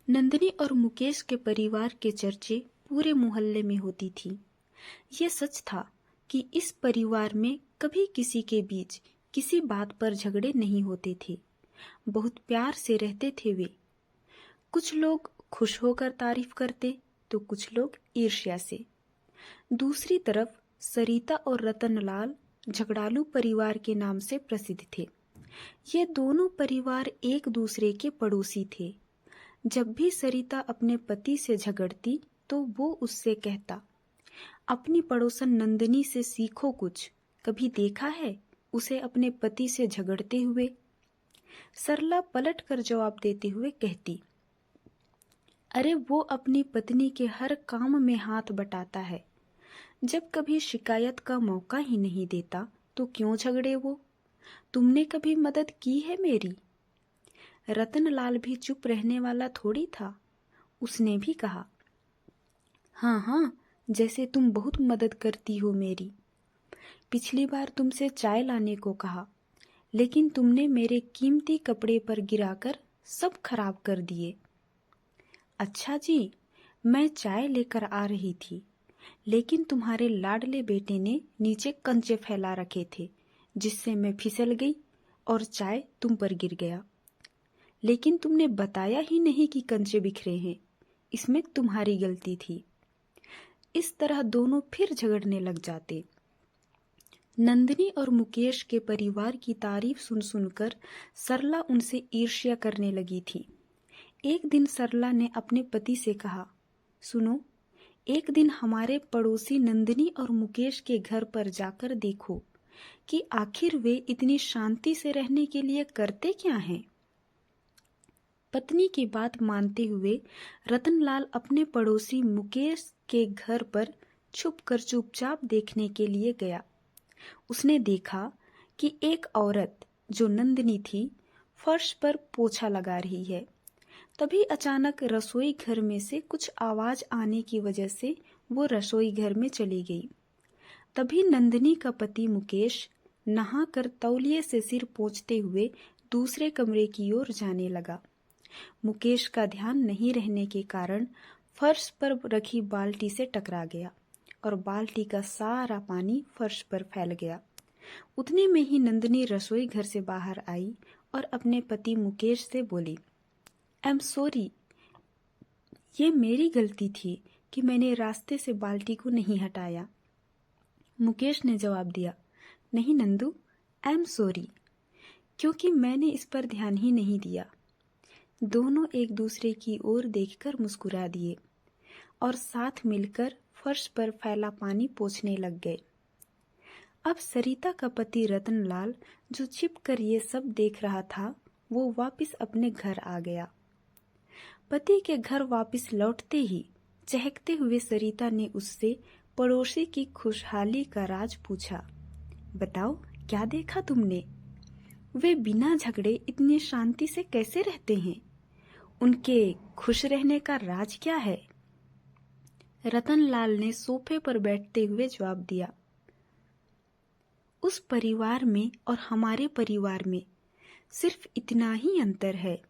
नंदिनी और मुकेश के परिवार के चर्चे पूरे मोहल्ले में होती थी। ये सच था कि इस परिवार में कभी किसी के बीच किसी बात पर झगड़े नहीं होते थे। बहुत प्यार से रहते थे वे। कुछ लोग खुश होकर तारीफ करते तो कुछ लोग ईर्ष्या से। दूसरी तरफ सरिता और रतनलाल झगड़ालू परिवार के नाम से प्रसिद्ध थे। ये दोनों परिवार एक दूसरे के पड़ोसी थे। जब भी सरिता अपने पति से झगड़ती तो वो उससे कहता, अपनी पड़ोसन नंदिनी से सीखो कुछ, कभी देखा है उसे अपने पति से झगड़ते हुए। सरला पलट कर जवाब देते हुए कहती, अरे वो अपनी पत्नी के हर काम में हाथ बटाता है, जब कभी शिकायत का मौका ही नहीं देता तो क्यों झगड़े वो। तुमने कभी मदद की है मेरी? रतनलाल भी चुप रहने वाला थोड़ी था। उसने भी कहा, हाँ हाँ, जैसे तुम बहुत मदद करती हो मेरी। पिछली बार तुमसे चाय लाने को कहा, लेकिन तुमने मेरे कीमती कपड़े पर गिराकर सब खराब कर दिए। अच्छा जी, मैं चाय लेकर आ रही थी, लेकिन तुम्हारे लाडले बेटे ने नीचे कंचे फैला रखे थे, जिससे मैं फिसल गई और चाय तुम पर गिर गया। लेकिन तुमने बताया ही नहीं कि कंचे बिखरे हैं, इसमें तुम्हारी गलती थी। इस तरह दोनों फिर झगड़ने लग जाते। नंदिनी और मुकेश के परिवार की तारीफ सुन सुनकर सरला उनसे ईर्ष्या करने लगी थी। एक दिन सरला ने अपने पति से कहा, सुनो, एक दिन हमारे पड़ोसी नंदिनी और मुकेश के घर पर जाकर देखो कि आखिर वे इतनी शांति से रहने के लिए करते क्या हैं। पत्नी की बात मानते हुए रतनलाल अपने पड़ोसी मुकेश के घर पर छुपकर चुपचाप देखने के लिए गया। उसने देखा कि एक औरत, जो नंदिनी थी, फर्श पर पोछा लगा रही है। तभी अचानक रसोई घर में से कुछ आवाज आने की वजह से वो रसोई घर में चली गई। तभी नंदिनी का पति मुकेश नहाकर तौलिए से सिर पोंछते हुए दूसरे कमरे की ओर जाने लगा। मुकेश का ध्यान नहीं रहने के कारण फर्श पर रखी बाल्टी से टकरा गया और बाल्टी का सारा पानी फर्श पर फैल गया। उतने में ही नंदिनी रसोई घर से बाहर आई और अपने पति मुकेश से बोली, आई एम सॉरी, ये मेरी गलती थी कि मैंने रास्ते से बाल्टी को नहीं हटाया। मुकेश ने जवाब दिया, नहीं नंदू, आई एम सॉरी, क्योंकि मैंने इस पर ध्यान ही नहीं दिया। दोनों एक दूसरे की ओर देखकर मुस्कुरा दिए और साथ मिलकर फर्श पर फैला पानी पोंछने लग गए। अब सरिता का पति रतनलाल, जो छिपकर ये सब देख रहा था, वो वापस अपने घर आ गया। पति के घर वापस लौटते ही चहकते हुए सरिता ने उससे पड़ोसी की खुशहाली का राज पूछा। बताओ, क्या देखा तुमने? वे बिना झगड़े इतनी शांति से कैसे रहते हैं? उनके खुश रहने का राज क्या है? रतनलाल ने सोफे पर बैठते हुए जवाब दिया, उस परिवार में और हमारे परिवार में सिर्फ इतना ही अंतर है।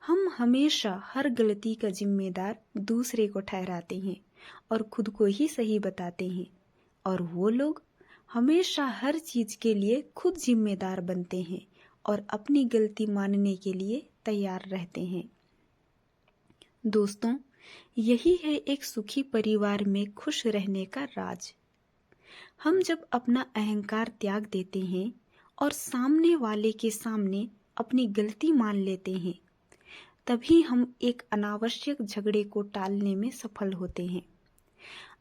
हम हमेशा हर गलती का जिम्मेदार दूसरे को ठहराते हैं और खुद को ही सही बताते हैं, और वो लोग हमेशा हर चीज के लिए खुद जिम्मेदार बनते हैं और अपनी गलती मानने के लिए तैयार रहते हैं। दोस्तों, यही है एक सुखी परिवार में खुश रहने का राज। हम जब अपना अहंकार त्याग देते हैं और सामने वाले के सामने अपनी गलती मान लेते हैं, तभी हम एक अनावश्यक झगड़े को टालने में सफल होते हैं।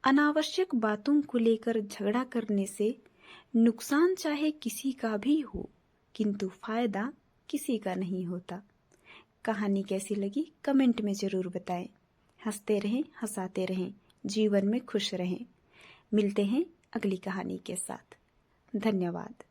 अनावश्यक बातों को लेकर झगड़ा करने से नुकसान चाहे किसी का भी हो, किंतु फायदा किसी का नहीं होता। कहानी कैसी लगी कमेंट में जरूर बताएं। हंसते रहें, हंसाते रहें, जीवन में खुश रहें। मिलते हैं अगली कहानी के साथ। धन्यवाद।